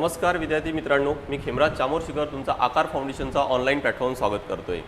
नमस्कार विद्यार्थी मित्रांनो, मी खेमराज चामोरशीकर तुमचा आकार फाउंडेशनचा ऑनलाईन प्लॅटफॉर्म स्वागत करतोय।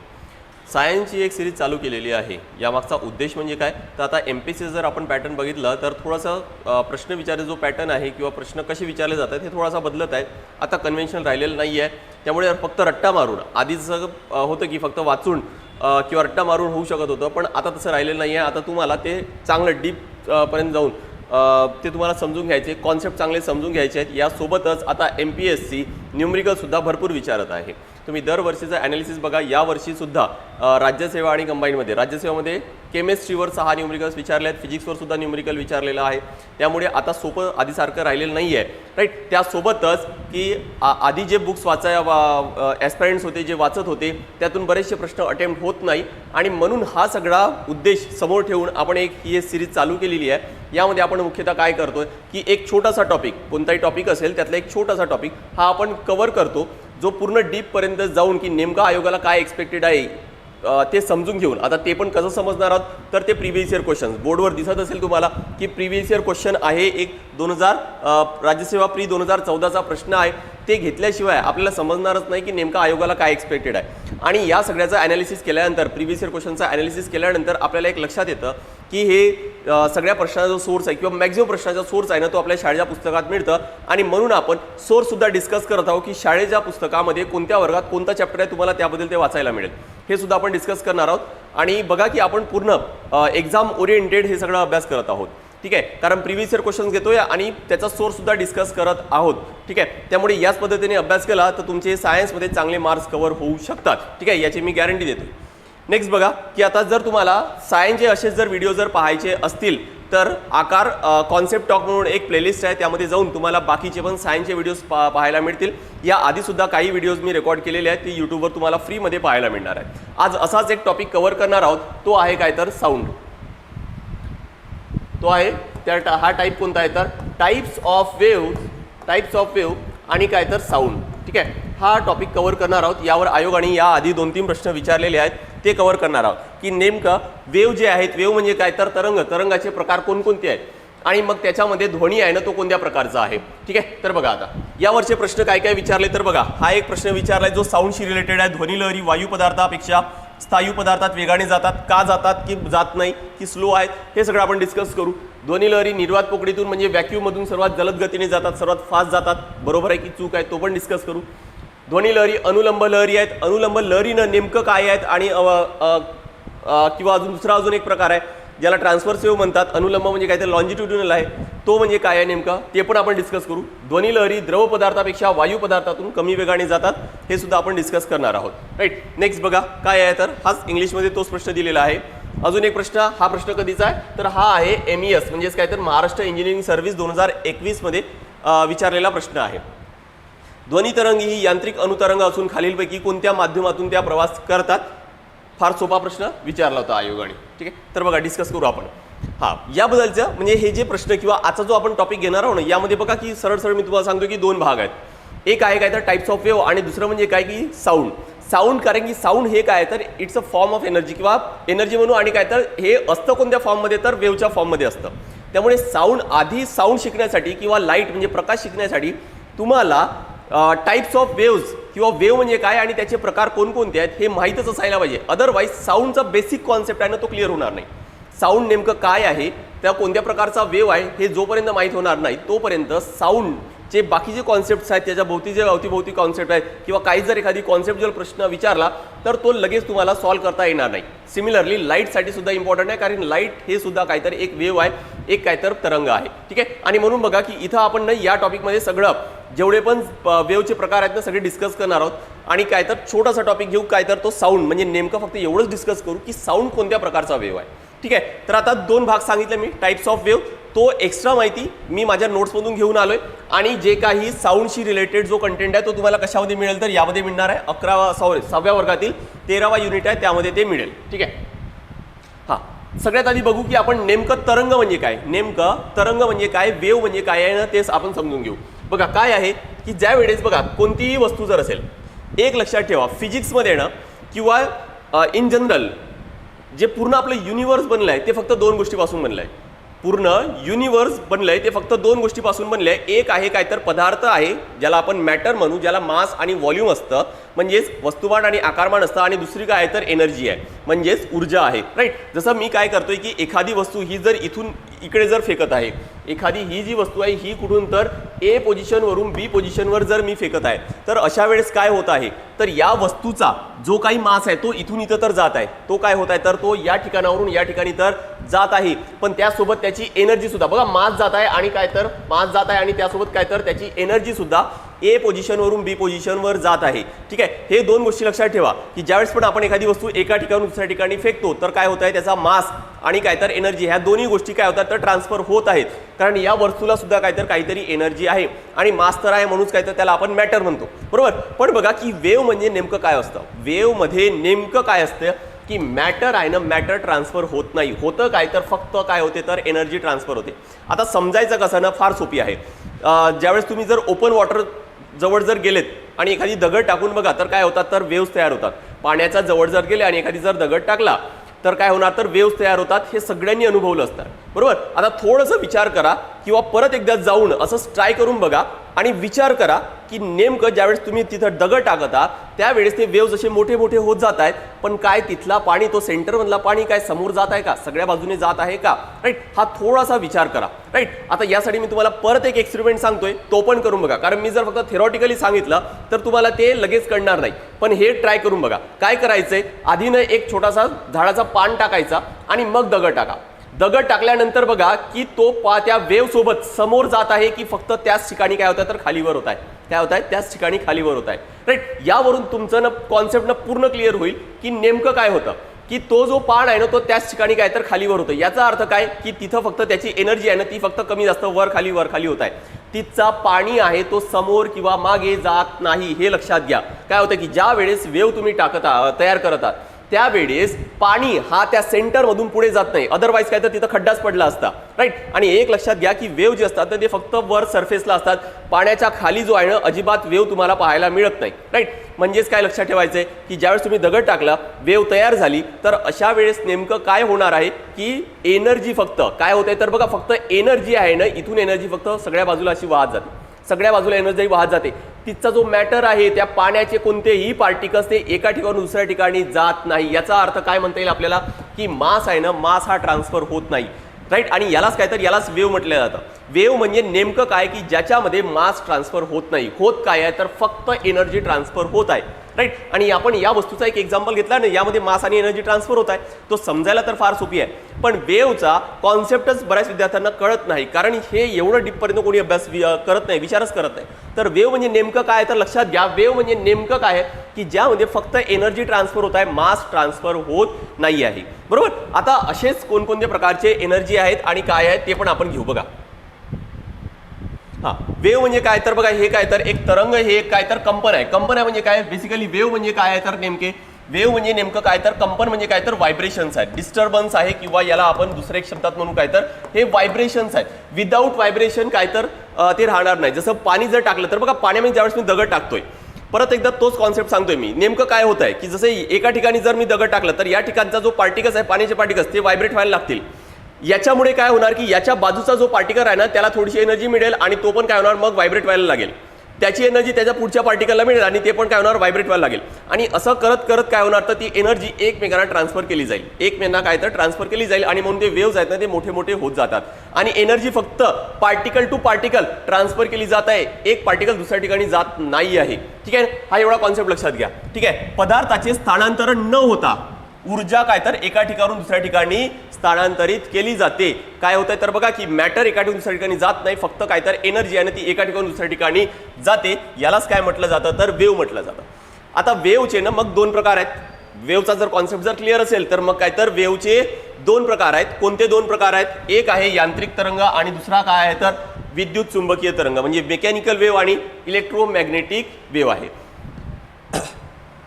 सायन्सची एक सिरीज चालू केलेली आहे। यामागचा उद्देश म्हणजे काय तर आता एमपीएससी जर आपण पॅटर्न बघितलं तर थोडासा प्रश्न विचारायचा जो पॅटर्न आहे किंवा प्रश्न कसे विचारले जातात हे थोडासा बदलत आहे। आता कन्व्हेन्शनल राहिलेलं नाही आहे, त्यामुळे फक्त रट्टा मारून आधीच होतं की फक्त वाचून किंवा रट्टा मारून होऊ शकत होतं, पण आता तसं राहिलेलं नाही आहे। आता तुम्हाला ते चांगलं डीप पर्यंत जाऊन ते तुम्हाला समजून घ्यायचे, कॉन्सेप्ट चांगले समजून घ्यायचे आहेत। यासोबतच आता एमपीएससी न्यूमरिकलसुद्धा भरपूर विचारत आहे। तुम्ही दरवर्षीचं ॲनालिसिस बघा, यावर्षीसुद्धा राज्यसेवा आणि कंबाईनमध्ये राज्यसेवामध्ये केमिस्ट्रीवर 6 न्यूमरिकल्स विचारले आहेत, फिजिक्सवर सुद्धा न्यूमरिकल विचारलेलं आहे। त्यामुळे आता सोपं आधीसारखं राहिलेलं नाही आहे, राईट। त्यासोबतच की आधी जे बुक्स ॲस्पायरंट्स होते जे वाचत होते त्यातून बरेचसे प्रश्न अटेम्प्ट होत नाही, आणि म्हणून हा सगळा उद्देश समोर ठेवून आपण ही सिरीज चालू केलेली आहे। यामध्ये आपण मुख्यतः काय करतोय की एक छोटासा टॉपिक, कोणताही टॉपिक असेल त्यातला एक छोटासा टॉपिक हा आपण कव्हर करतो, जो पूर्ण डीपपर्यंत जाऊन की नेमका आयोगाला काय एक्सपेक्टेड आहे ते समजून घेऊन। आता ते पण कसं समजणार आहोत तर ते प्रिव्हियस इयर क्वेश्चन बोर्डवर दिसत असेल तुम्हाला की प्रिव्हियस इयर क्वेश्चन आहे एक 2000 राज्यसेवा प्री 2014चा प्रश्न आहे। ते घेतल्याशिवाय आपल्याला समजणारच नाही की नेमका आयोगाला काय एक्सपेक्टेड आहे। आणि या सगळ्याचं ॲनालिसिस केल्यानंतर, प्रिव्हियस इयर क्वेश्चनचा ॲनालिसिस केल्यानंतर आपल्याला एक लक्षात येतं की हे सगळ्या प्रश्नाचा जो सोर्स आहे किंवा मॅक्झिमम प्रश्नाचा सोर्स आहे ना तो आपल्या शाळेच्या पुस्तकात मिळतं। आणि म्हणून आपण सोर्ससुद्धा डिस्कस करत आहोत की शाळेच्या पुस्तकामध्ये कोणत्या वर्गात कोणता चॅप्टर आहे तुम्हाला त्याबद्दल ते वाचायला मिळेल, हे सुद्धा आपण डिस्कस करणार आहोत। आणि बघा की आपण पूर्ण एक्झाम ओरिएंटेड हे सगळं अभ्यास करत आहोत, ठीक आहे। कारण प्रिव्हियस इयर क्वेश्चन्स घेतोय आणि त्याचा सोर्ससुद्धा डिस्कस करत आहोत, ठीक आहे। त्यामुळे याच पद्धतीने अभ्यास केला तर तुमचे सायन्समध्ये चांगले मार्क्स कव्हर होऊ शकतात, ठीक आहे, याची मी गॅरंटी देतो। नेक्स्ट बघा की आता जर तुम्हाला सायन्सचे असेच जर व्हिडिओ जर पाहायचे असतील तर आकार कॉन्सेप्ट टॉक म्हणून एक प्लेलिस्ट आहे, त्यामध्ये जाऊन तुम्हाला बाकीचे पण सायन्सचे व्हिडिओज पाहायला मिळतील। या आधीसुद्धा काही व्हिडिओज मी रेकॉर्ड केलेले आहेत, ती यूट्यूबवर तुम्हाला फ्रीमध्ये पाहायला मिळणार आहे। आज असाच एक टॉपिक कव्हर करणार आहोत, तो आहे काय तर साऊंड। तो आहे त्या हा टाईप कोणता आहे तर टाईप्स ऑफ वेव्ह आणि काय तर साऊंड, ठीक आहे। हा टॉपिक कव्हर करणार आहोत। यावर आयोगाने या आधी 2-3 प्रश्न विचारलेले आहेत, ते कव्हर करणार आहोत की नेमकं वेव्ह जे आहेत, वेव्ह म्हणजे काय तर तरंगाचे प्रकार कोणकोणते आहेत, आणि मग त्याच्यामध्ये ध्वनी आहे ना तो कोणत्या प्रकारचा आहे, ठीक आहे। तर बघा आता यावरचे प्रश्न काय काय विचारले तर बघा, हा एक प्रश्न विचारलाय जो साऊंडशी रिलेटेड आहे। ध्वनी लहरी वायू पदार्थापेक्षा स्थायू पदार्थात वेगाने जातात, का जातात की जात नाही की स्लो आहेत, हे सगळं आपण डिस्कस करू। ध्वनी लहरी निर्वात पोकळीतून म्हणजे व्हॅक्यूममधून सर्वात जलद गतीने जातात, सर्वात फास्ट जातात, बरोबर आहे की चूक आहे तो पण डिस्कस करू। ध्वनी लहरी अनुलंब लहरी आहेत, अनुलंब लहरीनं नेमकं काय आहेत, आणि किंवा अजून एक प्रकार आहे ज्याला ट्रान्सव्हर्स वेव्ह म्हणतात। अनुलंब म्हणजे काय तर लॉन्जिट्युडिनल आहे, तो म्हणजे काय आहे नेमका ते पण आपण डिस्कस करू। ध्वनी लहरी द्रव पदार्थापेक्षा वायू पदार्थातून कमी वेगाने जातात, हे सुद्धा आपण डिस्कस करणार आहोत, राईट। नेक्स्ट बघा काय आहे तर हाच इंग्लिशमध्ये तोच प्रश्न दिलेला आहे। अजून एक प्रश्न, हा प्रश्न कधीचा आहे तर हा आहे MES म्हणजेच काय तर महाराष्ट्र इंजिनिअरिंग सर्व्हिस 2021 मध्ये विचारलेला प्रश्न आहे। ध्वनी तरंग ही यांत्रिक अनुतरंग असून खालीलपैकी कोणत्या माध्यमातून त्या प्रवास करतात, फार सोपा प्रश्न विचारला होता आयोगाने, ठीक आहे। तर बघा डिस्कस करू आपण। हा याबद्दलचं म्हणजे हे जे प्रश्न किंवा आजचा जो आपण टॉपिक घेणार आहोत ना, यामध्ये बघा की सरळ मी तुम्हाला सांगतो की 2 भाग आहेत। एक आहे काय तर टाइप्स ऑफ वेव्ह आणि दुसरं म्हणजे काय की साऊंड। कारण की साऊंड हे काय तर it's a form of energy किंवा एनर्जी म्हणून, आणि काय तर हे असतं कोणत्या फॉर्ममध्ये तर वेव्हच्या फॉर्ममध्ये असतं। त्यामुळे साऊंड शिकण्यासाठी किंवा लाईट म्हणजे प्रकाश शिकण्यासाठी तुम्हाला टाइप्स ऑफ वेव्स किंवा वेव्ह म्हणजे काय आणि त्याचे प्रकार कोणकोणते आहेत हे माहीतच असायला पाहिजे। अदरवाईज साऊंडचा बेसिक कॉन्सेप्ट आहे ना तो क्लिअर होणार नाही। साऊंड नेमकं काय आहे, त्या कोणत्या प्रकारचा वेव्ह आहे हे जोपर्यंत माहीत होणार नाही तोपर्यंत साऊंडचे बाकीचे कॉन्सेप्ट्स आहेत, त्याच्या भोवती जे अवतीभोवती कॉन्सेप्ट आहेत किंवा काही जर एखादी कॉन्सेप्च्युअल प्रश्न विचारला तर तो लगेच तुम्हाला सॉल्व्ह करता येणार नाही। सिमिलरली लाईटसाठी सुद्धा इम्पॉर्टंट आहे, कारण लाईट हे सुद्धा काहीतरी एक वेव्ह आहे, एक काहीतरी तरंग आहे, ठीक आहे। आणि म्हणून बघा की इथं आपण ना या टॉपिकमध्ये सगळं जेवढे पण वेव्हचे प्रकार आहेत ना सगळे डिस्कस करणार आहोत। आणि काय तर छोटासा टॉपिक घेऊ, काय तर तो साऊंड, म्हणजे नेमकं फक्त एवढंच डिस्कस करू की साऊंड कोणत्या प्रकारचा वेव्ह आहे, ठीक आहे। तर आता 2 भाग सांगितले मी टाइप्स ऑफ वेव्ह, तो एक्स्ट्रा माहिती मी माझ्या नोट्समधून घेऊन आलोय, आणि जे काही साऊंडशी रिलेटेड जो कंटेंट आहे तो तुम्हाला कशामध्ये मिळेल तर यामध्ये मिळणार आहे 6व्या वर्गातील 13वा युनिट आहे त्यामध्ये ते मिळेल, ठीक आहे। हां, सगळ्यात आधी बघू की आपण नेमकं तरंग म्हणजे काय, वेव्ह म्हणजे काय आहे ना तेच आपण समजून घेऊ। बघा काय आहे की ज्या वेळेस बघा कोणतीही वस्तू जर असेल, एक लक्षात ठेवा फिजिक्समध्ये ना किंवा इन जनरल जे पूर्ण आपलं युनिवर्स बनलं आहे ते फक्त 2 गोष्टीपासून बनलं आहे, पूर्ण युनिवर्स बनलंय ते फक्त दोन गोष्टीपासून बनलंय. एक आहे काय तर पदार्थ आहे ज्याला आपण मॅटर म्हणू, ज्याला मास आणि व्हॉल्यूम असतं म्हणजेच वस्तुमान आणि आकारमान असतं, आणि दुसरी काय आहे तर एनर्जी आहे म्हणजेच ऊर्जा आहे. राईट. जसं मी काय करतोय की एखादी वस्तू ही जर इथून इकडे जर फेकत आहे, एखादी ही जी वस्तू आहे ही कुठून तर ए पोझिशनवरून बी पोझिशनवर जर मी फेकत आहे, तर अशा वेळेस काय होत आहे तर या वस्तूचा जो काही मास आहे तो इथून इथं तर जात आहे, तो काय होत आहे तर तो या ठिकाणावरून या ठिकाणी तर जात आहे, पण त्यासोबत त्याची एनर्जी सुद्धा बघा, मास जात आहे आणि काय तर मास जात आहे आणि त्यासोबत काय तर त्याची एनर्जी सुद्धा ए पोझिशनवरून बी पोझिशनवर जात आहे. ठीक आहे. हे दोन गोष्टी लक्षात ठेवा की ज्यावेळेस पण आपण एखादी वस्तू एका ठिकाणून दुसऱ्या ठिकाणी फेकतो तर काय होत आहे त्याचा मास आणि काय तर एनर्जी ह्या दोन्ही गोष्टी काय होतात तर ट्रान्सफर होत आहेत, कारण या वस्तूला सुद्धा काय तर काहीतरी एनर्जी आहे आणि मास तर आहे म्हणूनच काय तर त्याला आपण मॅटर म्हणतो. बरोबर. पण बघा की वेव्ह म्हणजे नेमकं काय असतं. वेव्ह मध्ये नेमकं काय असतं की मॅटर आहे ना, मॅटर ट्रान्सफर होत नाही. होतं काय तर फक्त काय होते तर एनर्जी ट्रान्सफर होते. आता समजायचं कसं ना, फार सोपी आहे. ज्यावेळेस तुम्ही जर ओपन वॉटर जवळ जर गेलेत आणि एखादी दगड टाकून बघा तर काय होतात तर वेव्स तयार होतात. पाण्याचा जवळ जर गेले आणि एखादी जर दगड टाकला तर काय होणार तर वेव्स तयार होतात. हे सगळ्यांनी अनुभवलं असतं. बरोबर. आता थोडंसं विचार करा किंवा परत एकदा जाऊन असं ट्राय करून बघा आणि विचार करा की नेमकं ज्यावेळेस तुम्ही तिथं दगड टाकता त्यावेळेस ते वेव्स असे मोठे मोठे होत जात आहेत, पण काय तिथला पाणी, तो सेंटरमधला पाणी काय समोर जात आहे का, सगळ्या बाजूने जात आहे का. राईट. हा थोडासा विचार करा. राईट. आता यासाठी मी तुम्हाला परत एक एक्सपेरिमेंट सांगतोय, तो पण करून बघा, कारण मी जर फक्त थेरॉटिकली सांगितलं तर तुम्हाला ते लगेच कळणार नाही, पण हे ट्राय करून बघा. काय करायचंय, आधीनं एक छोटासा झाडाचा पान टाकायचा आणि मग दगड टाका. दगड टाकल्यानंतर बघा की तो त्या वेव्ह सोबत समोर जात आहे की फक्त त्याच ठिकाणी काय होतं तर खालीवर होत आहे, काय होत आहे त्याच ठिकाणी खालीवर होत आहे. राईट. यावरून तुमचं ना कॉन्सेप्ट पूर्ण क्लिअर होईल की नेमकं काय होतं की तो जो पान आहे ना तो त्याच ठिकाणी काय तर खालीवर होतं. याचा अर्थ काय की तिथं फक्त त्याची एनर्जी आहे ना ती फक्त कमी जास्त वर खाली होत आहे. तिचा पाणी आहे तो समोर किंवा मागे जात नाही, हे लक्षात घ्या. काय होतं की ज्या वेळेस वेव्ह तुम्ही तयार करत आहात त्यावेळेस पाणी हा त्या सेंटरमधून पुढे जात नाही, अदरवाईज काय तर तिथं खड्डाच पडला असता. राईट. आणि एक लक्षात घ्या की वेव्ह जे असतात ते फक्त वर सरफेसला असतात, पाण्याच्या खाली जो आहे ना अजिबात वेव्ह तुम्हाला पाहायला मिळत नाही. राईट. म्हणजेच काय लक्षात ठेवायचंय की ज्यावेळेस तुम्ही दगड टाकला, वेव्ह तयार झाली, तर अशा वेळेस नेमकं काय होणार आहे की एनर्जी फक्त काय होते तर बघा, फक्त एनर्जी आहे ना, इथून एनर्जी फक्त सगळ्या बाजूला अशी वाहत जाते, सगळ्या बाजूला एनर्जी वाहत जाते. तिचा जो मॅटर आहे त्या पाण्याचे कोणतेही पार्टिकल्स ते एका ठिकाणून दुसऱ्या ठिकाणी जात नाही. याचा अर्थ काय म्हणता येईल आपल्याला की मास आहे ना, मास हा ट्रान्सफर होत नाही. राईट. आणि यालाच काय तर यालाच वेव्ह म्हटलं जातं. वेव्ह म्हणजे नेमकं काय की ज्याच्यामध्ये मास ट्रान्सफर होत नाही. होत काय आहे तर फक्त एनर्जी ट्रान्सफर होत आहे. राईट. आणि आपण या वस्तूचा एक एक्झाम्पल घेतला ना, यामध्ये मास आणि एनर्जी ट्रान्सफर होत आहे, तो समजायला तर फार सोपी आहे, पण वेव्हचा कॉन्सेप्टच बऱ्याच विद्यार्थ्यांना कळत नाही, कारण हे एवढं डीपपर्यंत कोणी अभ्यास करत नाही, विचारच करत नाही. तर वेव्ह म्हणजे नेमकं काय तर लक्षात घ्या, वेव्ह म्हणजे नेमकं काय आहे की ज्यामध्ये फक्त एनर्जी ट्रान्सफर होत आहे, मास ट्रान्सफर होत नाही आहे. बरोबर. आता असेच कोणकोणते प्रकारचे एनर्जी आहेत आणि काय आहेत ते पण आपण घेऊ. बघा, हा वेव्ह म्हणजे काय तर बघा, हे काय तर एक तरंग, हे एक काय तर कंपन आहे. कंपन आहे म्हणजे काय, बेसिकली वेव्ह म्हणजे काय आहे तर नेमके वेव्ह म्हणजे नेमकं काय तर कंपन म्हणजे काय तर व्हायब्रेशन्स आहेत, डिस्टर्बन्स आहे, किंवा याला आपण दुसऱ्या एक शब्दात म्हणू काय तर हे व्हायब्रेशन्स आहेत. विदाऊट व्हायब्रेशन काय तर ते राहणार नाही. जसं पाणी जर टाकलं तर बघा, पाण्यामध्ये ज्यावेळेस मी दगड टाकतोय, परत एकदा तोच कॉन्सेप्ट सांगतोय मी, नेमकं काय होत आहे की जसं एका ठिकाणी जर मी दगड टाकलं तर या ठिकाणचा जो पार्टिकल्स आहे, पाण्याचे पार्टिकल्स, ते व्हायब्रेट व्हायला लागतील. याच्यामुळे काय होणार की याच्या बाजूचा जो पार्टिकल आहे ना त्याला थोडीशी एनर्जी मिळेल आणि तो पण काय होणार मग व्हायब्रेट व्हायला लागेल. त्याची एनर्जी त्याच्या पुढच्या पार्टिकलला मिळेल आणि ते पण काय होणार व्हायब्रेट व्हायला लागेल. आणि असं करत करत काय होणार तर ती एनर्जी एकमेकांना ट्रान्सफर केली जाईल, एकमेकांना काय तर ट्रान्सफर केली जाईल, आणि म्हणून ते वेव्हज आहेत ना ते मोठे मोठे होत जातात. आणि एनर्जी फक्त पार्टिकल टू पार्टिकल ट्रान्सफर केली जात आहे, एक पार्टिकल दुसऱ्या ठिकाणी जात नाही आहे. ठीक आहे. हा एवढा कॉन्सेप्ट लक्षात घ्या. ठीक आहे. पदार्थाचे स्थानांतरण न होता ऊर्जा काय तर एका ठिकाणून दुसऱ्या ठिकाणी स्थानांतरित केली जाते. काय होतंय तर बघा की मॅटर एका ठिकाणी दुसऱ्या ठिकाणी जात नाही, फक्त काय तर एनर्जी आहे ती एका ठिकाणून दुसऱ्या ठिकाणी जाते. यालाच काय म्हटलं जातं तर वेव्ह म्हटलं जातं. आता वेव्हचे ना मग दोन प्रकार आहेत. वेव्हचा जर कॉन्सेप्ट जर क्लिअर असेल तर मग काय तर वेव्हचे दोन प्रकार आहेत. कोणते दोन प्रकार आहेत? एक आहे यांत्रिक तरंग आणि दुसरा काय आहे तर विद्युत चुंबकीय तरंग, म्हणजे मेकॅनिकल वेव्ह आणि इलेक्ट्रोमॅग्नेटिक वेव्ह आहे.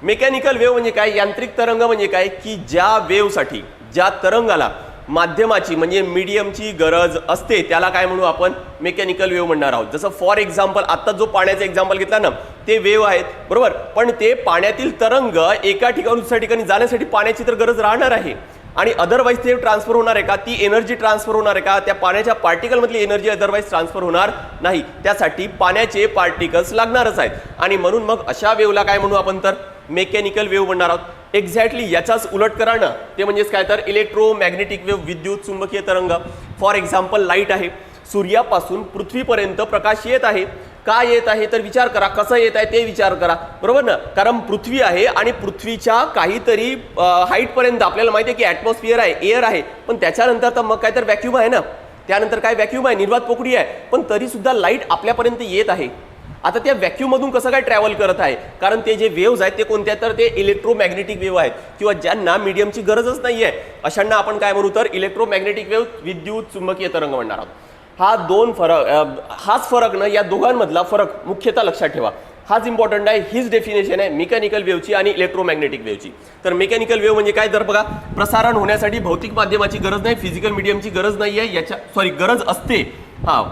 मेकॅनिकल वेव्ह म्हणजे काय, यांत्रिक तरंग म्हणजे काय की ज्या वेव्हसाठी, ज्या तरंगाला माध्यमाची म्हणजे मीडियमची गरज असते त्याला काय म्हणू आपण मेकॅनिकल वेव्ह म्हणणार आहोत. जसं फॉर एक्झाम्पल आता जो पाण्याचा एक्झाम्पल घेतला ना ते वेव्ह आहेत, बरोबर, पण ते पाण्यातील तरंग एका ठिकाणून दुसऱ्या ठिकाणी जाण्यासाठी पाण्याची तर गरज राहणार आहे. आणि अदरवाईज ते ट्रान्सफर होणार आहे का, ती एनर्जी ट्रान्सफर होणार आहे का, त्या पाण्याच्या पार्टिकलमधली एनर्जी अदरवाईज ट्रान्सफर होणार नाही, त्यासाठी पाण्याचे पार्टिकल्स लागणारच आहेत. आणि म्हणून मग अशा वेव्हला काय म्हणू आपण, तर मेकॅनिकल वेव्ह म्हणणार आहोत. एक्झॅक्टली याचाच उलट करा ना, ते म्हणजेच काय तर इलेक्ट्रोमॅग्नेटिक वेव्ह, विद्युत चुंबकीय तरंग. फॉर एक्झाम्पल लाईट आहे, सूर्यापासून पृथ्वीपर्यंत प्रकाश येत आहे. का येत आहे तर विचार करा, कसं येत आहे ते विचार करा, बरोबर ना. कारण पृथ्वी आहे आणि पृथ्वीच्या काहीतरी हाईटपर्यंत आपल्याला माहिती आहे की ॲटमॉस्फिअर आहे, एअर आहे, पण त्याच्यानंतर तर मग काय तर व्हॅक्यूम आहे ना, त्यानंतर काय व्हॅक्यूम आहे, निर्वात पोकळी आहे, पण तरी सुद्धा लाईट आपल्यापर्यंत येत आहे. आता त्या व्हॅक्यूममधून कसं काय ट्रॅव्हल करत आहे, कारण ते जे वेव्ज आहेत ते कोणत्या, तर ते इलेक्ट्रोमॅग्नेटिक वेव्ह आहेत, किंवा ज्यांना मीडियमची गरजच नाही आहे अशांना आपण काय म्हणू, तर इलेक्ट्रोमॅग्नेटिक वेव्ह, विद्युत चुंबकीय तरंग म्हणणार आहोत. हा दोन फरक, हाच फरक ना, या दोघांमधला फरक मुख्यतः लक्षात ठेवा. हाच इम्पॉर्टंट आहे. हीच डेफिनेशन आहे मेकॅनिकल वेव्हची आणि इलेक्ट्रोमॅग्नेटिक वेव्हची. तर मेकॅनिकल वेव्ह म्हणजे काय, तर बघा, प्रसारण होण्यासाठी भौतिक माध्यमाची गरज नाही, फिजिकल मीडियमची गरज नाही आहे, गरज असते.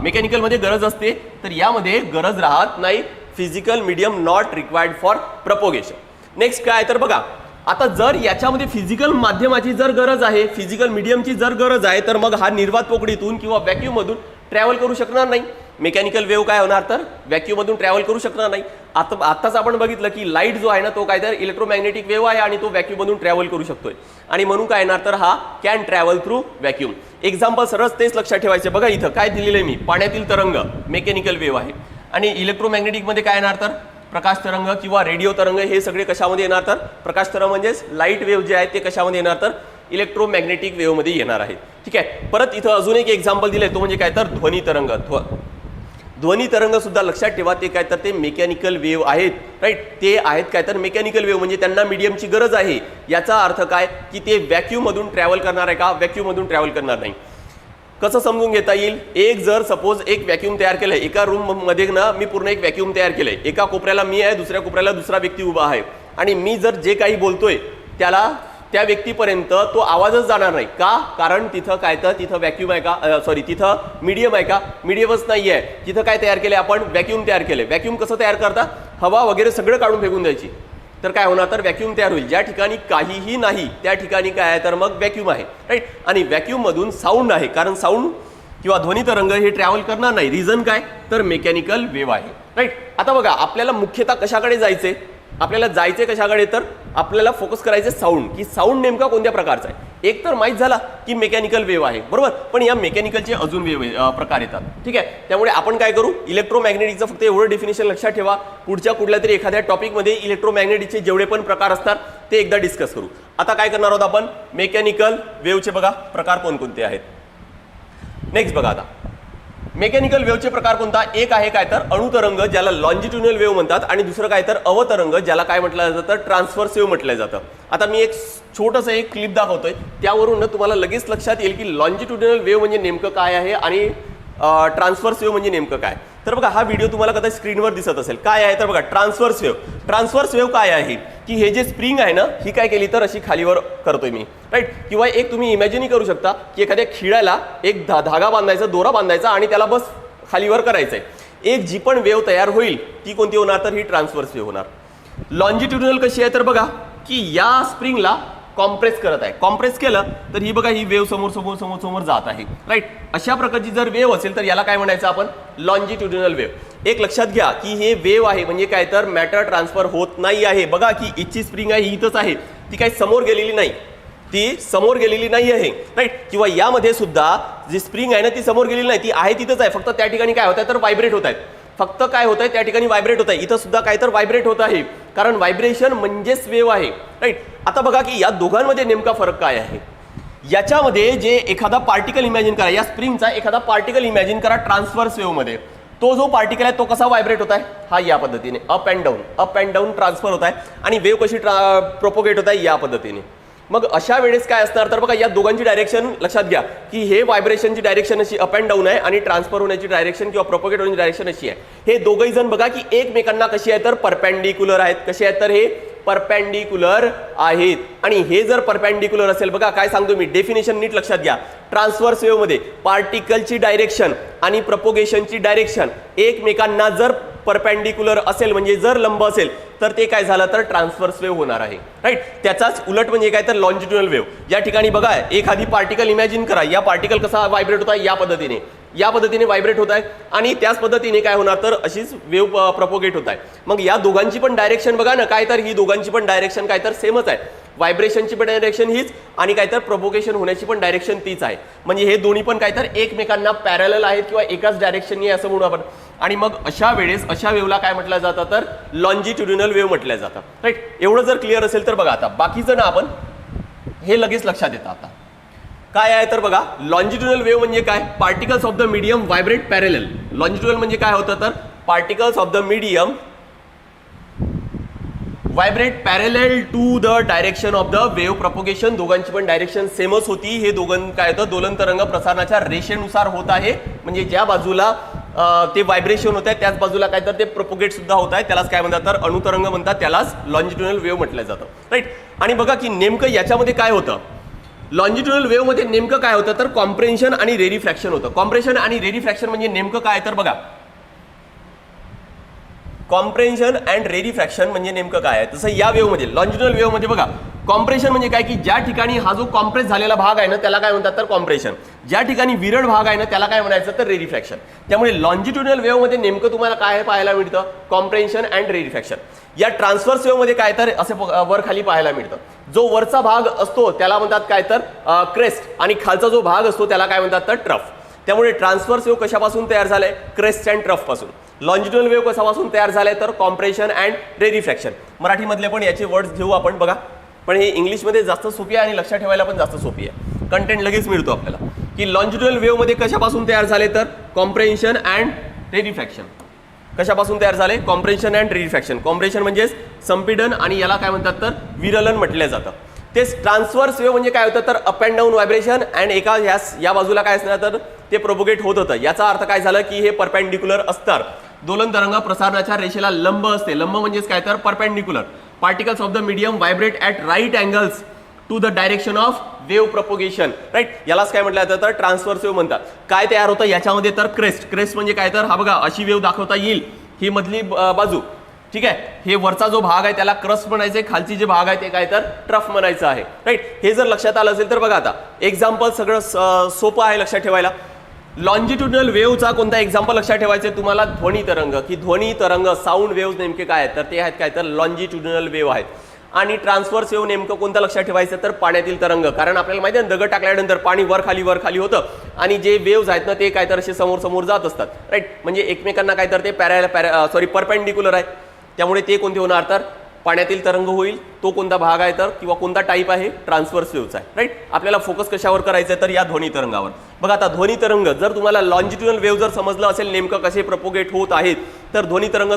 मेकॅनिकलमध्ये गरज असते, तर यामध्ये गरज राहत नाही. Physical medium not required for propagation. Next काय, तर बघा, आता जर याच्यामध्ये फिजिकल माध्यमाची जर गरज आहे, फिजिकल मीडियमची जर गरज आहे, तर मग हा निर्वात पोकळीतून किंवा व्हॅक्यूममधून ट्रॅव्हल करू शकणार नाही. मेकॅनिकल वेव्ह काय होणार, तर व्हॅक्यूममधून ट्रॅव्हल करू शकणार नाही. आत्ताच आपण बघितलं की लाईट जो आहे ना, तो काय तर इलेक्ट्रोमॅग्नेटिक वेव्ह आहे आणि तो व्हॅक्यूममधून ट्रॅव्हल करू शकतोय, आणि म्हणून काय येणार, तर हा can travel through vacuum. Example सरळ तेच लक्षात ठेवायचे. बघा इथं काय दिलेलं आहे मी, पाण्यातील तरंग मेकॅनिकल वेव्ह आहे, आणि इलेक्ट्रोमॅग्नेटिकमध्ये काय येणार, तर प्रकाश तरंग किंवा रेडिओ तरंग. हे सगळे कशामध्ये येणार, तर प्रकाश तरंग म्हणजेच लाईट वेव्ह जे आहे ते कशामध्ये येणार, तर इलेक्ट्रोमॅग्नेटिक वेव्हमध्ये येणार आहे. ठीक आहे. परत इथं अजून एक एक्झाम्पल दिलंय, तो म्हणजे काय, तर ध्वनी तरंग. ध्वनी तरंग सुद्धा लक्षात ठेवा, ते काय तर ते मेकॅनिकल वेव्ह आहेत, राईट. ते आहेत काय तर मेकॅनिकल वेव्ह, म्हणजे त्यांना मीडियमची गरज आहे. याचा अर्थ काय की ते व्हॅक्यूममधून ट्रॅव्हल करणार आहे का, व्हॅक्यूममधून ट्रॅव्हल करणार नाही. कसं समजून घेता येईल, जर सपोज एक व्हॅक्यूम तयार केलंय, एका रूम मध्ये ना मी पूर्ण एक व्हॅक्यूम तयार केलंय, एका कोपऱ्याला मी आहे, दुसऱ्या कोपऱ्याला दुसरा व्यक्ती उभा आहे, आणि मी जर जे काही बोलतोय त्याला त्या व्यक्तीपर्यंत तो आवाजच जाणार नाही. का, कारण तिथं काय तर तिथं व्हॅक्यूम आहे का, तिथं मीडियम आहे का, मीडियमच नाही आहे. तिथं काय तयार केलंय आपण, व्हॅक्यूम तयार केलंय. व्हॅक्यूम कसं तयार करता, हवा वगैरे सगळं काढून फेकून द्यायची, तर काय होणार, तर व्हॅक्यूम तयार होईल. ज्या ठिकाणी काहीही नाही त्या ठिकाणी काय आहे, तर मग व्हॅक्यूम आहे, राईट. आणि व्हॅक्यूम मधून साऊंड आहे, कारण साऊंड किंवा ध्वनी तरंग हे ट्रॅव्हल करणार नाही. रिझन काय, तर मेकॅनिकल वेव्ह आहे, राईट. आता बघा, आपल्याला मुख्यतः कशाकडे जायचे, आपल्याला जायचे कशाकडे, तर आपल्याला फोकस करायचे साऊंड, की साऊंड नेमका कोणत्या प्रकारचा आहे. एक तर माहीत झाला की मेकॅनिकल वेव्ह आहे, बरोबर, पण या मेकॅनिकलचे अजून वेव्ह प्रकार येतात. ठीक आहे. त्यामुळे आपण काय करू, इलेक्ट्रोमॅग्नेटिकचं फक्त एवढं डेफिनेशन लक्षात ठेवा. पुढच्या कुठल्या तरी एखाद्या टॉपिकमध्ये इलेक्ट्रोमॅग्नेटिकचे जेवढे पण प्रकार असतात ते एकदा डिस्कस करू. आता काय करणार आहोत आपण, मेकॅनिकल वेव्हचे बघा प्रकार कोणकोणते आहेत. नेक्स्ट बघा, आता मेकॅनिकल वेव्हचे प्रकार कोणता, एक आहे काय तर अणुतरंग, ज्याला लॉन्जिट्युडिनल वेव्ह म्हणतात, आणि दुसरं काय तर अवतरंग, ज्याला काय म्हटलं जातं, ट्रान्सव्हर्स वेव्ह म्हटलं जातं. आता मी एक छोटंसं एक क्लिप दाखवतोय, त्यावरून तुम्हाला लगेच लक्षात येईल की लॉन्जिट्युडिनल वेव्ह म्हणजे नेमकं काय आहे आणि ट्रान्सव्हर्स वेव्ह म्हणजे नेमकं काय. तर बघा, हा व्हिडिओ तुम्हाला कदाचित स्क्रीनवर दिसत असेल. काय आहे तर बघा, ट्रान्सव्हर्स वेव्ह. ट्रान्सव्हर्स वेव्ह काय आहे की हे जे स्प्रिंग आहे ना, ही काय केली तर अशी खालीवर करतोय मी, राईट. किंवा एक तुम्ही इमॅजिन करू शकता की एखाद्या खिळ्याला एक धागा बांधायचा, दोरा बांधायचा, आणि त्याला बस खालीवर करायचंय. एक जी पण वेव्ह तयार होईल ती कोणती होणार, तर ही ट्रान्सव्हर्स वेव्ह होणार. लॉन्जिट्युडिनल कशी आहे तर बघा, की या स्प्रिंगला कॉम्प्रेस करत आहे, कॉम्प्रेस केलं तर ही बघा, ही वेव्ह समोर समोर समोर समोर जात आहे, राईट. अशा प्रकारची जर वेव्ह असेल तर याला काय म्हणायचं आपण, लॉन्जिट्युडिनल वेव्ह. एक लक्षात घ्या की हे वेव्ह आहे म्हणजे काय तर मॅटर ट्रान्सफर होत नाही आहे. बघा की इथची स्प्रिंग आहे, ही इथंच आहे, ती काही समोर गेलेली नाही, ती समोर गेलेली नाही आहे, राईट. किंवा यामध्ये सुद्धा जी स्प्रिंग आहे ना, ती समोर गेलेली नाही, ती आहे तिथंच आहे, फक्त त्या ठिकाणी काय होत आहे तर व्हायब्रेट होत आहेत. फक्त काय होत आहे त्या ठिकाणी व्हायब्रेट होत आहे, इथं सुद्धा काय तर व्हायब्रेट होत आहे, कारण व्हायब्रेशन म्हणजेच वेव्ह आहे, राईट. आता बघा की या दोघांमध्ये नेमका फरक काय आहे. याच्यामध्ये जे एखादा पार्टिकल इमॅजिन करा, या स्प्रिंगचा एखादा पार्टिकल इमॅजिन करा ट्रान्सव्हर्स वेव्ह मध्ये. तो जो पार्टिकल आहे तो कसा व्हायब्रेट होत आहे, हा या पद्धतीने अप अँड डाऊन ट्रान्सफर होत आहे, आणि वेव्ह कशी प्रोपोगेट होत आहे, या पद्धतीने. मग अशा वेळेस काय असणार तर बघा, या दोघांची डायरेक्शन लक्षात घ्या की हे व्हायब्रेशनची डायरेक्शन अशी अप अँड डाऊन आहे, आणि ट्रान्सफर होण्याची डायरेक्शन किंवा प्रोपोगेट होण्याची डायरेक्शन अशी आहे. हे दोघंही जण बघा की एकमेकांना कशी आहे तर परपेंडिक्युलर आहेत. कशी आहेत तर हे परपेंडिक्युलर आहेत. आणि हे जर परपेंडिक्युलर असेल, बघा काय सांगतो मी, डेफिनेशन नीट लक्षात घ्या. ट्रान्सव्हर्स वेव्ह मध्ये पार्टिकलची डायरेक्शन आणि प्रोपोगेशनची डायरेक्शन एकमेकांना जर परपेंडिक्युलर असेल म्हणजे जर लंब असेल तर ते काय झालं तर ट्रान्सव्हर्स वेव्ह होणार आहे, राईट. त्याचाच उलट म्हणजे काय तर लॉन्जिट्युडनल वेव्ह. या ठिकाणी बघा एखादी पार्टिकल इमॅजिन करा, या पार्टिकल कसा व्हायब्रेट होता या पद्धतीने व्हायब्रेट होत आहे आणि त्याच पद्धतीने काय होणार तर अशीच वेव्ह प्रपोगेट होत आहे. मग या दोघांची पण डायरेक्शन बघा ना, काय तर ही दोघांची पण डायरेक्शन काय तर सेमच आहे. व्हायब्रेशनची पण डायरेक्शन हीच आणि काय तर प्रोपोगेशन होण्याची पण डायरेक्शन तीच आहे. म्हणजे हे दोन्ही पण काय तर एकमेकांना पॅरलल आहेत किंवा एकाच डायरेक्शननी असं म्हणू आपण. आणि मग अशा वेळेस अशा वेव्हला काय म्हटलं जातं तर लॉन्जिट्युडिनल वेव्ह म्हटलं जातं, राईट. एवढं जर क्लिअर असेल तर बघा आता बाकीचं ना आपण हे लगेच लक्षात येतं. आता काय आहे तर बघा लॉन्जिट्युडनल वेव्ह म्हणजे काय, particles of the medium vibrate parallel. Longitudinal म्हणजे काय होतं तर particles of the medium vibrate parallel to the direction of the wave propagation. दोघांची पण डायरेक्शन सेमच होती. हे दोघं काय होतं दोलन तरंग प्रसारणाच्या रेषेनुसार होत आहे. म्हणजे ज्या बाजूला ते व्हायब्रेशन होत आहे त्याच बाजूला काय तर ते प्रोपोगेट सुद्धा होत आहे. त्यालाच काय म्हणतात तर अणुतरंग म्हणतात, त्यालाच लॉन्जिट्युडनल वेव्ह म्हटलं जातं, राईट. आणि बघा की नेमकं याच्यामध्ये काय होतं, लॉन्जिट्युडनल वेव्ह मध्ये नेमकं काय होतं तर कॉम्प्रेन्शन आणि रेरिफ्रॅक्शन होतं. कॉम्प्रेशन आणि रेरिफ्रॅक्शन म्हणजे नेमकं काय तर बघा कॉम्प्रेन्शन अँड रेरिफ्रॅक्शन म्हणजे नेमकं काय आहे. तसं या वेव्ह मध्ये लॉन्जिट्युडनल वेव्ह मध्ये बघा कॉम्प्रेशन म्हणजे काय की ज्या ठिकाणी हा जो कॉम्प्रेस झालेला भाग आहे ना त्याला काय म्हणतात तर कॉम्प्रेशन. ज्या ठिकाणी विरळ भाग आहे ना त्याला काय म्हणायचं तर रेरिफ्रॅक्शन. त्यामुळे लॉन्जिट्युडनल वेव्ह मध्ये नेमकं तुम्हाला काय पाहायला मिळतं कॉम्प्रेन्शन अँड रेरिफ्रॅक्शन. या ट्रान्सव्हर्स वेव्ह मध्ये काय तर असे वर खाली पाहायला मिळतं. जो वरचा भाग असतो त्याला म्हणतात काय तर क्रेस्ट आणि खालचा जो भाग असतो त्याला काय म्हणतात तर ट्रफ. त्यामुळे ट्रान्सव्हर्स वेव्ह कशापासून तयार झालाय क्रेस्ट अँड ट्रफ पासून. लॉन्जिट्युडनल वेव्ह कशापासून तयार झालाय तर कॉम्प्रेशन अँड रेरिफ्रॅक्शन. मराठीमधले पण याचे वर्ड्स घेऊ आपण बघा, पण हे इंग्लिशमध्ये जास्त सोपी आहे आणि लक्षात ठेवायला पण जास्त सोपी आहे. कंटेंट लगेच मिळतो आपल्याला की लॉन्जिट्युडनल वेव्ह मध्ये कशापासून तयार झाले तर कॉम्प्रेन्शन अँड रेरिफ्रॅक्शन. कशापासून तयार झाले कॉम्प्रेन्शन अँड रेरिफ्रॅक्शन. कॉम्प्रेशन म्हणजे संपीडन आणि याला काय म्हणतात तर विरलन म्हटलं जातं. तेच ट्रान्सव्हर्स वेव्ह म्हणजे काय होतं तर up and down vibration and एका या बाजूला काय असणार तर ते प्रोपोगेट होत होतं. याचा अर्थ काय झालं की हे परपेंडिक्युलर असतात. दोलन तरंग प्रसारणाच्या रेषेला लंब असते. लंब म्हणजेच काय तर perpendicular. Particles of the medium vibrate at right angles to the direction of wave propagation, right. यालाच काय म्हटलं जातं तर ट्रान्सव्हर्स वेव्ह म्हणतात. काय तयार होतं याच्यामध्ये तर क्रेस्ट म्हणजे काय तर हा बघा अशी वेव्ह दाखवता येईल. ही मधली बाजू ठीक आहे, हे वरचा जो भाग आहे त्याला क्रस्ट म्हणायचे, खालची जे भाग आहे ते काय तर ट्रफ म्हणायचं आहे, राईट. हे जर लक्षात आलं असेल तर बघा आता एक्झाम्पल सगळं सोपं आहे लक्षात ठेवायला. लॉन्जिट्युडनल वेव्हचा कोणता एक्झाम्पल लक्षात ठेवायचे तुम्हाला ध्वनी तरंग. की ध्वनी तरंग साऊंड वेव्ह नेमके काय आहेत तर ते आहेत काय तर लॉन्जिट्युडनल वेव्ह आहेत. आणि ट्रान्सव्हर्स वेव्ह नेमकं कोणतं लक्षात ठेवायचं तर पाण्यातील तरंग. कारण आपल्याला माहिती आहे दगड टाकल्यानंतर पाणी वर खाली होतं आणि जे वेव्हज आहेत ना ते काय तर असे समोर जात असतात, राईट. म्हणजे एकमेकांना काय तर ते परपेंडिक्युलर आहे. त्यामुळे ते कोणते होणार तर पाण्यातील तरंग होईल. तो कोणता भाग आहे तर किंवा कोणता टाईप आहे ट्रान्सव्हर्स वेव्हचा आहे, राईट. आपल्याला फोकस कशावर करायचं आहे तर या ध्वनी तरंगावर. बघा आता ध्वनी तरंग जर तुम्हाला लॉन्जिट्युडनल वेव्ह जर समजलं असेल नेमकं कसे प्रोपोगेट होत आहेत तर ध्वनी तरंग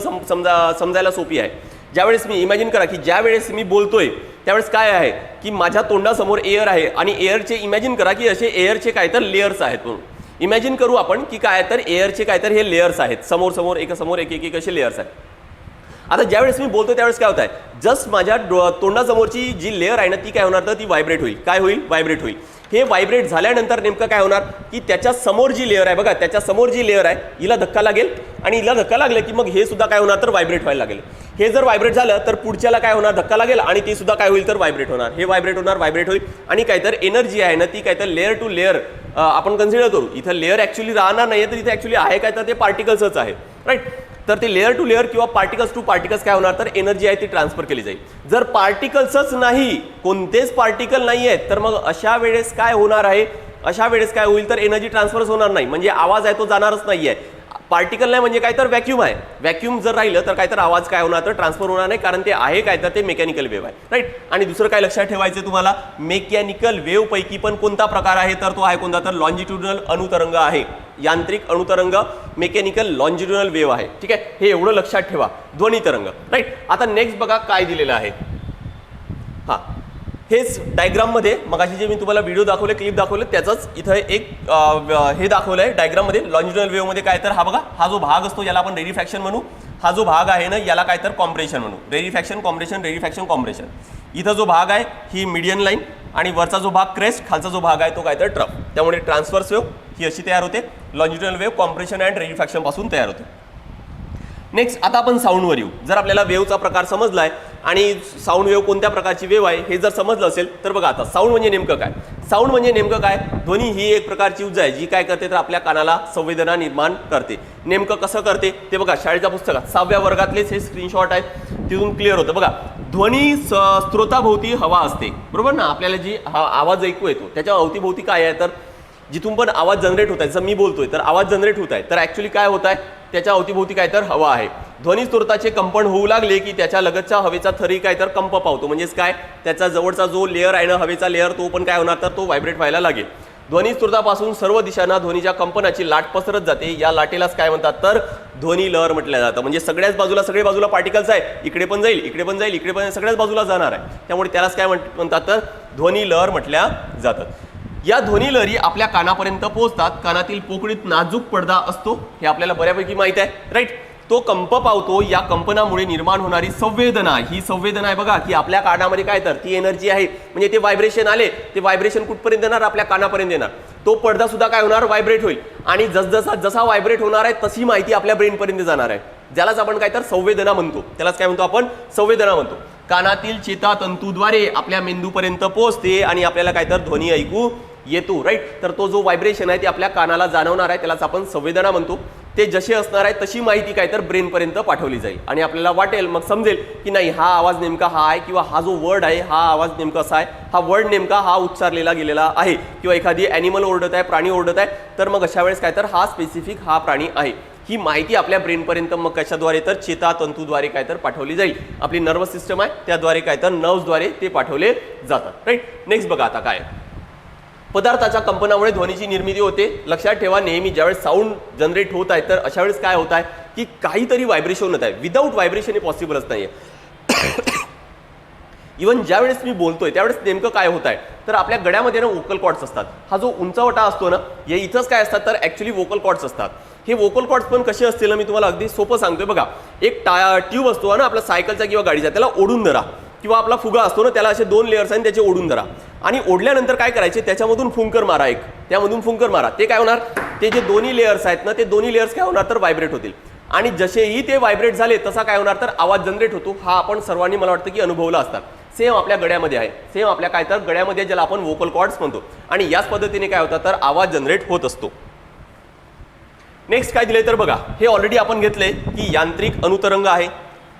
समजायला सोपी आहे. ज्यावेळेस मी इमॅजिन करा की ज्या वेळेस मी बोलतोय त्यावेळेस काय आहे की माझ्या तोंडासमोर एअर आहे आणि एअरचे इमॅजिन करा की असे एअरचे काय तर लेयर्स आहेत. म्हणून इमॅजिन करू आपण की काय तर एअरचे काय तर हे लेयर्स आहेत. समोर एक असे लेयर्स आहेत. आता ज्यावेळेस मी बोलतो त्यावेळेस काय होत आहे जस्ट माझ्या तोंडासमोरची जी लेअर आहे ना ती काय होणार तर ती व्हायब्रेट होईल. काय होईल व्हायब्रेट होईल. हे व्हायब्रेट झाल्यानंतर नेमकं काय होणार की त्याच्या समोर जी लेअर आहे बघा त्याच्या समोर जी लेअर आहे हिला धक्का लागेल आणि हिला धक्का लागला की मग हे सुद्धा काय होणार तर व्हायब्रेट व्हायला लागेल. हे जर व्हायब्रेट झालं तर पुढच्याला काय होणार धक्का लागेल आणि ती सुद्धा काय होईल तर व्हायब्रेट होणार. हे व्हायब्रेट होईल आणि काय तर एनर्जी आहे ना ती काय तर लेअर टू लेअर आपण कन्सिडर करू. इथं लेअर ॲक्च्युली राहणार नाही तर इथे ॲक्च्युली आहे काय तर ते पार्टिकल्सच आहे, राईट. तर ते लेअर टू लेअर किंवा पार्टिकल्स टू पार्टिकल्स काय होणार तर एनर्जी आहे ती ट्रान्सफर केली जाईल. जर पार्टिकल्सच नाही कोणतेच पार्टिकल नाही आहेत तर मग अशा वेळेस काय होणार आहे अशा वेळेस काय होईल तर एनर्जी ट्रान्सफरच होणार नाही. म्हणजे आवाज आहे तो जाणारच नाही आहे. पार्टिकल नाही म्हणजे काय तर व्हॅक्यूम आहे. व्हॅक्यूम जर राहिलं तर काय तर आवाज काय होणार तर ट्रान्सफर होणार नाही कारण ते आहे काय तर ते मेकॅनिकल वेव्ह आहे, राईट. आणि दुसरं काय लक्षात ठेवायचं तुम्हाला मेकॅनिकल वेव्ह पैकी पण कोणता प्रकार आहे तर तो आहे कोणता तर लॉन्जिट्युडनल अणुतरंग आहे. यांत्रिक अणुतरंग मेकॅनिकल लॉन्जिट्युडनल वेव्ह आहे, ठीक आहे. हे एवढं लक्षात ठेवा ध्वनी तरंग, राईट. आता नेक्स्ट बघा काय दिलेलं आहे. हां हेच डायग्राममध्ये मगाशी जे मी तुम्हाला व्हिडिओ दाखवले क्लिप दाखवले त्याचंच इथं एक हे दाखवलं आहे डायग्राममध्ये. लॉन्जिट्युडनल वेव्हमध्ये काय तर हा बघा हा जो भाग असतो याला आपण रेरिफ्रॅक्शन म्हणू. हा जो भाग आहे ना याला काय तर कॉम्प्रेशन म्हणू. रेरिफ्रॅक्शन कॉम्प्रेशन. इथं जो भाग आहे ही मीडियन लाईन आणि वरचा जो भाग क्रेस्ट खालचा जो भाग आहे तो काय तर ट्रफ. त्यामुळे ट्रान्सव्हर्स वेव्ह ही अशी तयार होते. लॉन्जिट्युडनल वेव्ह कॉम्प्रेशन अँड रेरिफ्रॅक्शन पासून तयार होते. नेक्स्ट आता आपण साऊंडवर येऊ. जर आपल्याला वेव्हचा प्रकार समजलाय आणि साऊंड वेव्ह कोणत्या प्रकारची वेव्ह आहे हे जर समजलं असेल तर बघा आता साऊंड म्हणजे नेमकं काय. साऊंड म्हणजे नेमकं काय, ध्वनी ही एक प्रकारची ऊर्जा आहे जी काय करते तर आपल्या कानाला संवेदना निर्माण करते. नेमकं कसं करते ते बघा शाळेच्या पुस्तकात 6व्या वर्गातलेच हे स्क्रीनशॉट आहेत, तिथून क्लिअर होतं. बघा ध्वनी स्त्रोताभोवती हवा असते, बरोबर ना. आपल्याला जी आवाज ऐकू येतो त्याच्या अवतीभोवती काय आहे तर जिथून पण आवाज जनरेट होत आहे, जर मी बोलतोय तर आवाज जनरेट होत आहे तर ॲक्च्युली काय होत आहे त्याच्या अवतीभोवती काय तर हवा आहे. ध्वनी स्त्रोताचे कंपन होऊ लागले की त्याच्या लगतच्या हवेचा थरही काय तर कंप पावतो, म्हणजेच काय त्याचा जवळचा जो लेअर आहे ना हवेचा लेअर तो पण काय होणार तर तो व्हायब्रेट व्हायला लागेल. ध्वनी स्त्रोतापासून सर्व दिशांना ध्वनीच्या कंपनाची लाट पसरत जाते, या लाटेलाच काय म्हणतात तर ध्वनी लहर म्हटलं जातं. म्हणजे सगळ्याच बाजूला सगळे बाजूला पार्टिकल्स आहे, इकडे पण जाईल इकडे पण जाईल इकडे पण सगळ्याच बाजूला जाणार आहे, त्यामुळे त्यालाच काय म्हणतात तर ध्वनी लहर म्हटल्या जातात. या ध्वनी लहरी आपल्या कानापर्यंत पोहोचतात. कानातील पोकळीत नाजूक पडदा असतो, हे आपल्याला बऱ्यापैकी माहित आहे, राईट. तो कंप पावतो, या कंपनामुळे निर्माण होणारी संवेदना, ही संवेदना आहे बघा की आपल्या कानामध्ये काय तर ती एनर्जी आहे. म्हणजे ते व्हायब्रेशन आले, ते व्हायब्रेशन कुठपर्यंत येणार आपल्या कानापर्यंत येणार, तो पडदा सुद्धा काय होणार व्हायब्रेट होईल आणि जसा व्हायब्रेट होणार आहे तशी माहिती आपल्या ब्रेनपर्यंत जाणार आहे, ज्यालाच आपण काय तर संवेदना म्हणतो, त्यालाच काय म्हणतो आपण संवेदना म्हणतो. कानातील चेतातंतूद्वारे आपल्या मेंदूपर्यंत पोहोचते आणि आपल्याला काय तर ध्वनी ऐकू येतो, राईट. तर तो जो व्हायब्रेशन आहे ते आपल्या कानाला जाणवणार आहे, त्यालाच आपण संवेदना म्हणतो. ते जसे असणार आहे तशी माहिती काय तर ब्रेनपर्यंत पाठवली जाईल आणि आपल्याला वाटेल मग समजेल की नाही हा आवाज नेमका हा आहे किंवा हा जो वर्ड आहे हा आवाज नेमका असा आहे, हा वर्ड नेमका हा उच्चारलेला गेलेला आहे किंवा एखादी ॲनिमल ओरडत आहे, प्राणी ओरडत आहे तर मग अशा वेळेस काय तर हा स्पेसिफिक हा प्राणी आहे. ही माहिती आपल्या ब्रेनपर्यंत मग कशाद्वारे तर चेतातंतूद्वारे काय तर पाठवली जाईल. आपली नर्वस सिस्टम आहे त्याद्वारे काय तर नर्व्सद्वारे ते पाठवले जातात, राईट. नेक्स्ट बघा आता काय पदार्थाच्या कंपनामुळे ध्वनीची निर्मिती होते. लक्षात ठेवा नेहमी ज्यावेळेस साऊंड जनरेट होत आहे तर अशा वेळेस काय होत आहे की काहीतरी व्हायब्रेशन होत आहे. विदाऊट व्हायब्रेशन हे पॉसिबलच नाही आहे. इव्हन ज्यावेळेस मी बोलतोय त्यावेळेस नेमकं काय होत आहे तर आपल्या गळ्यामध्ये ना वोकल कॉर्ड्स असतात. हा जो उंचवटा असतो ना हे इथंच काय असतात तर ॲक्च्युली वोकल कॉर्ड्स असतात. हे वोकल कॉर्ड्स पण कसे असतील ना मी तुम्हाला अगदी सोपं सांगतोय. बघा एक ट्यूब असतो ना आपला सायकलचा किंवा गाडीचा, त्याला ओढून धरा किंवा आपला फुगा असतो ना त्याला असे 2 लेयर्स आहेत त्याचे ओढून धरा आणि ओढल्यानंतर काय करायचे त्याच्यामधून फुंकर मारा, एक त्यामधून फुंकर मारा. ते काय होणार ते जे दोन्ही लेयर्स आहेत ना ते दोन्ही लेयर्स काय होणार तर व्हायब्रेट होतील आणि जसेही ते व्हायब्रेट झाले तसा काय होणार तर आवाज जनरेट होतो. हा आपण सर्वांनी मला वाटतं की अनुभवला असतात. सेम आपल्या गळ्यामध्ये आहे, सेम आपल्या काय तर गळ्यामध्ये ज्याला आपण वोकल कॉर्ड्स म्हणतो आणि याच पद्धतीने काय होतं तर आवाज जनरेट होत असतो. नेक्स्ट काय दिले तर बघा हे ऑलरेडी आपण घेतले की यांत्रिक अनुतरंग आहे.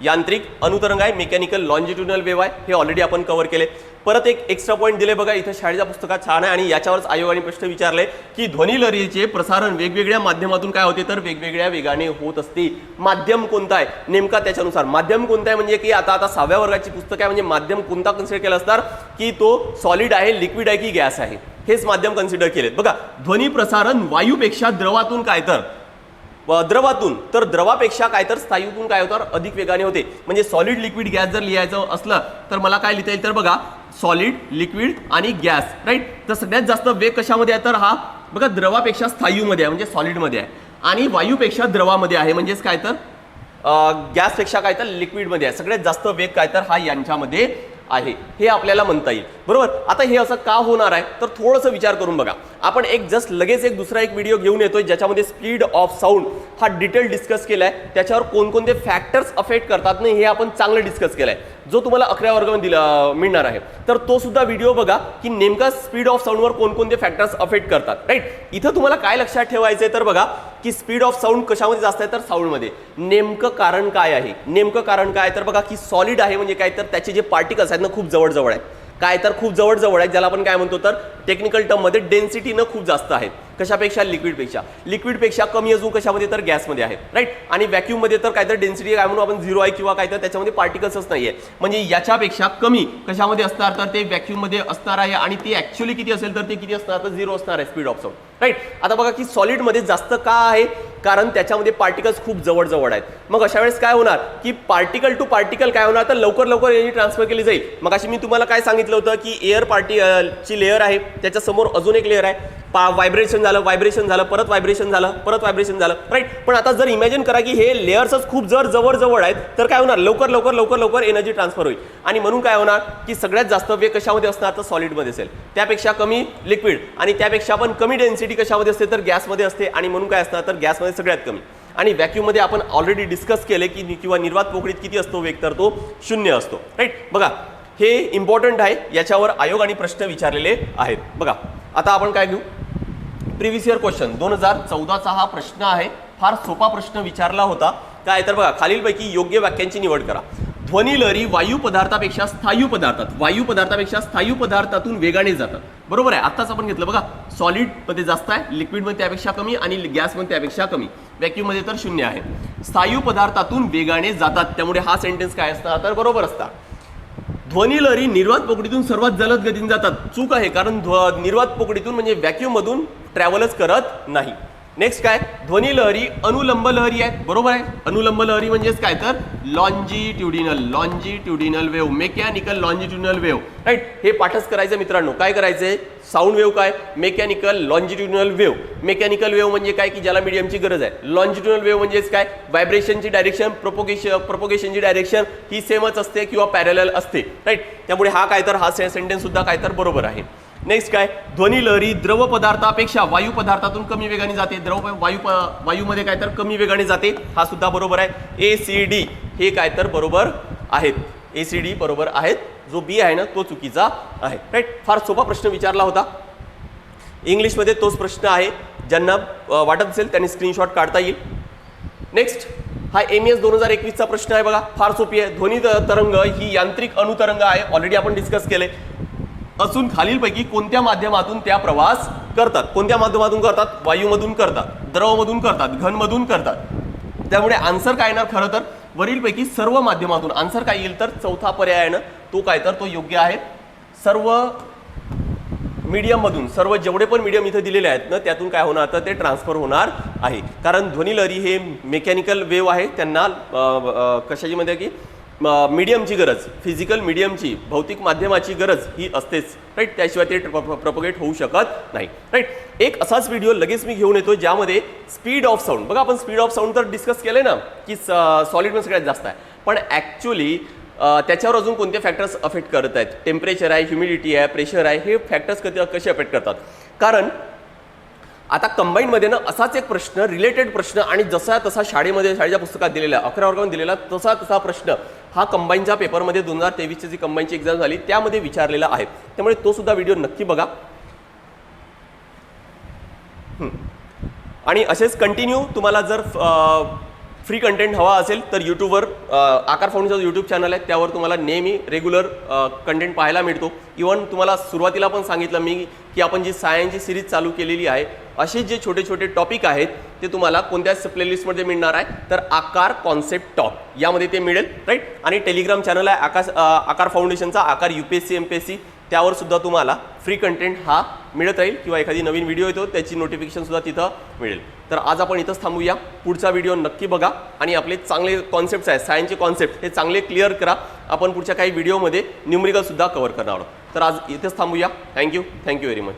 यांत्रिक अनुतरंग आहे, मेकॅनिकल लॉन्जिट्युडनल वेव्ह आहे, हे ऑलरेडी आपण कव्हर केले. परत एक एक्स्ट्रा पॉईंट दिले बघा इथं शाळेच्या पुस्तकात छान आहे आणि याच्यावरच आयोगाने प्रश्न विचारले की ध्वनी लहरीचे प्रसारण वेगवेगळ्या माध्यमातून काय होते तर वेगवेगळ्या वेगाने होत असते. माध्यम कोणता आहे नेमका त्याच्यानुसार माध्यम कोणता आहे म्हणजे की आता 6व्या वर्गाची पुस्तक आहे म्हणजे माध्यम कोणता कन्सिडर केला असणार की तो सॉलिड आहे, लिक्विड आहे की गॅस आहे, हेच माध्यम कन्सिडर केलेत. बघा ध्वनी प्रसारण वायूपेक्षा द्रवातून काय तर द्रवातून तर द्रवापेक्षा काय तर स्थायूतून काय होतं अधिक वेगाने होते. म्हणजे सॉलिड लिक्विड गॅस जर लिहायचं असलं तर मला काय लिहिता येईल तर बघा सॉलिड लिक्विड आणि गॅस, राईट. तर सगळ्यात जास्त वेग कशामध्ये आहे तर हा बघा द्रवापेक्षा स्थायूमध्ये आहे म्हणजे सॉलिडमध्ये आहे आणि वायूपेक्षा द्रवामध्ये आहे म्हणजेच काय तर गॅसपेक्षा काय तर लिक्विडमध्ये आहे. सगळ्यात जास्त वेग काय तर हा यांच्यामध्ये आहे हे आपल्याला म्हणता येईल, बरोबर. आता हे असं का होणार आहे तर थोडंसं विचार करून बघा. आपण एक जस्ट लगेच एक दुसरा एक व्हिडिओ घेऊन येतोय ज्याच्यामध्ये स्पीड ऑफ साऊंड हा डिटेल डिस्कस केलाय, त्याच्यावर कोणकोणते फॅक्टर्स अफेक्ट करतात ना हे आपण चांगलं डिस्कस केलाय, जो तुम्हाला 11व्या वर्गामध्ये मिळणार आहे. तर तो सुद्धा व्हिडिओ बघा की नेमका स्पीड ऑफ साऊंडवर कोणकोणते फॅक्टर्स अफेक्ट करतात, राईट. इथं तुम्हाला काय लक्षात ठेवायचंय तर बघा की स्पीड ऑफ साऊंड कशामध्ये जास्त आहे तर साऊंडमध्ये. नेमकं कारण काय आहे, नेमकं कारण काय तर बघा की सॉलिड आहे म्हणजे काय तर त्याचे जे पार्टिकल्स आहेत ना खूप जवळ आहेत, काय तर खूप जवळ आहेत, ज्याला आपण काय म्हणतो तर टेक्निकल टर्म मध्ये डेन्सिटी न खूप जास्त आहेत. कशापेक्षा लिक्विडपेक्षा कमी अजून कशामध्ये तर गॅसमध्ये आहे, राईट. आणि व्हॅक्यूम मध्ये तर काय तर डेन्सिटी काय म्हणून आपण 0 आहे किंवा काय तर त्याच्यामध्ये पार्टिकल्सच नाहीये. म्हणजे याच्यापेक्षा कमी कशामध्ये असणार तर ते व्हॅक्यूम मध्ये असणार आहे आणि ते ऍक्च्युअली किती असेल तर ते किती असणार तर 0 असणार आहे स्पीड ऑफ साऊंड, राईट. आता बघा की सॉलिडमध्ये जास्त का आहे कारण त्याच्यामध्ये पार्टिकल्स खूप जवळ आहेत. मग अशा वेळेस काय होणार की पार्टिकल टू पार्टिकल काय होणार तर लवकर एनर्जी ट्रान्सफर केली जाईल. मग अशी मी तुम्हाला काय सांगितलं होतं की एअर ची लेअर आहे त्याच्या समोर अजून एक लेअर आहे, व्हायब्रेशन झालं परत व्हायब्रेशन झालं राईट. पण आता जर इमॅजिन करा की हे लेयर्सच खूप जर जवळ आहेत तर काय होणार, लवकर एनर्जी ट्रान्सफर होईल. आणि म्हणून काय होणार की सगळ्यात जास्त वेग कशामध्ये असणार तर सॉलिडमध्ये असेल, त्यापेक्षा कमी लिक्विड, आणि त्यापेक्षा पण कमी डेन्सिटी कशामध्ये असते तर गॅसमध्ये असते. आणि म्हणून काय असणार तर गॅसमध्ये सगळ्यात कमी. आणि व्हॅक्यूममध्ये आपण ऑलरेडी डिस्कस केले की किंवा निर्वात पोकळीत किती असतो वेग तर तो 0 असतो राईट. बघा हे इम्पॉर्टंट आहे, याच्यावर आयोगाने प्रश्न विचारलेले आहेत. बघा आता आपण काय घेऊ, प्रिव्हियस इयर क्वेश्चन 2014चा हा प्रश्न आहे. फार सोपा प्रश्न विचारला होता. काय तर बघा खालीलपैकी योग्य वाक्यांची निवड करा. ध्वनी लहरी वायू पदार्थापेक्षा स्थायू पदार्थातून वेगाने जातात. बरोबर आहे, आत्ताच आपण घेतलं बघा, सॉलिड मध्ये जास्त आहे, लिक्विड मध्ये त्यापेक्षा कमी आणि गॅस मध्ये त्यापेक्षा कमी, व्हॅक्यूम मध्ये तर 0 आहे. स्थायू पदार्थातून वेगाने जातात, त्यामुळे हा सेंटेन्स काय असता तर बरोबर असता. ध्वनी लहरी निर्वात पोकळीतून सर्वात जलद गतीने जातात, चूक आहे, कारण निर्वात पोकळीतून म्हणजे व्हॅक्यूम मधून ट्रॅव्हलच करत नाही. नेक्स्ट काय, ध्वनी लहरी अनुलंब लहरी आहेत. बरोबर आहे, अनुलंब लहरी म्हणजेच काय तर longitudinal wave, mechanical longitudinal wave right. हे पाठच करायचं मित्रांनो. काय करायचंय, साऊंड वेव्ह काय, mechanical longitudinal wave. Mechanical wave म्हणजे काय की ज्याला मीडियमची गरज आहे. लॉन्जिट्युडिनल वेव्ह म्हणजेच काय, व्हायब्रेशनची डायरेक्शन, प्रोपोगेशनची डायरेक्शन ही सेमच असते किंवा पॅरलल असते राईट. त्यामुळे हा काय तर हा सेंटेन्स सुद्धा काय तर बरोबर आहे. नेक्स्ट काय, ध्वनी लहरी द्रव पदार्थापेक्षा वायू पदार्थातून कमी वेगाने जाते, वायूमध्ये काय तर कमी वेगाने जाते, हा सुद्धा बरोबर आहे. ACD हे काय तर बरोबर आहेत, ACD बरोबर आहेत. जो बी आहे ना तो चुकीचा आहे राईट. फार सोपा प्रश्न विचारला होता, इंग्लिशमध्ये तोच प्रश्न आहे. ज्यांना वाटत असेल त्यांनी स्क्रीनशॉट काढता येईल. नेक्स्ट हा MES 2021चा प्रश्न आहे. बघा फार सोपी आहे. ध्वनी तरंग ही यांत्रिक अणुतरंग आहे, ऑलरेडी आपण डिस्कस केले असून खालीलपैकी कोणत्या माध्यमातून त्या प्रवास करतात. कोणत्या माध्यमातून करतात, वायूमधून करतात, द्रवमधून करतात, घनमधून करतात. त्यामुळे आन्सर काय येणार खरं तर वरीलपैकी सर्व माध्यमातून. आन्सर काय येईल तर चौथा पर्याय आहे ना तो काय तर तो योग्य आहे. सर्व मीडियम मधून, सर्व जेवढे पण मीडियम इथे दिलेले आहेत ना त्यातून काय होणार तर ते ट्रान्सफर होणार आहे. कारण ध्वनी लहरी हे मेकॅनिकल वेव्ह आहे, त्यांना कशाची मध्ये की मीडियमची गरज, फिजिकल मीडियमची, भौतिक माध्यमाची गरज ही असतेच राईट. त्याशिवाय ते प्रपोगेट होऊ शकत नाही राईट. एक असाच व्हिडिओ लगेच मी घेऊन येतो ज्यामध्ये स्पीड ऑफ साऊंड, बघा आपण स्पीड ऑफ साऊंड तर डिस्कस केले ना की सॉलिडमध्ये सगळ्यात जास्त आहे, पण ॲक्च्युली त्याच्यावर अजून कोणते फॅक्टर्स अफेक्ट करत आहेत. टेम्परेचर आहे, ह्युमिडिटी आहे, प्रेशर आहे, हे फॅक्टर्स कसे अफेक्ट करतात. कारण आता कंबाईनमध्ये ना असाच एक प्रश्न, रिलेटेड प्रश्न, आणि जसा तसा शाळेच्या पुस्तकात दिलेला, 11 वर्गामध्ये दिलेला तसा प्रश्न हा कंबाईनच्या पेपरमध्ये 2023ची जी कंबाईनची एक्झाम झाली त्यामध्ये विचारलेला आहे. त्यामुळे तो सुद्धा व्हिडिओ नक्की बघा. आणि असेच कंटिन्यू तुम्हाला जर फ्री कंटेंट हवा असेल तर यूट्यूबवर आकार फाउंडेशनचं यूट्यूब चॅनल आहे, त्यावर तुम्हाला नेहमी रेग्युलर कंटेंट पाहायला मिळतो. इव्हन तुम्हाला सुरुवातीला पण सांगितलं मी की आपण जी सायन्सची सिरीज चालू केलेली आहे, असे जे छोटे छोटे टॉपिक आहेत ते तुम्हाला कोणत्या प्लेलिस्टमध्ये मिळणार आहे तर आकार कॉन्सेप्ट टॉप यामध्ये ते मिळेल राईट. आणि टेलिग्राम चॅनल आहे आकार फाउंडेशनचा, आकार UPSC MPSC, त्यावर सुद्धा तुम्हाला फ्री कंटेंट हा मिळत राहील किंवा एखादी नवीन व्हिडिओ येतो त्याची नोटिफिकेशन सुद्धा तिथं मिळेल. तर आज आपण इथंच थांबूया. पुढचा व्हिडिओ नक्की बघा आणि आपले चांगले कॉन्सेप्ट्स आहेत, सायन्सचे कॉन्सेप्ट हे चांगले क्लिअर करा. आपण पुढच्या काही व्हिडिओमध्ये न्यूमरिकल सुद्धा कव्हर करणार आहोत. तर आज इथेच थांबूया. Thank you very much.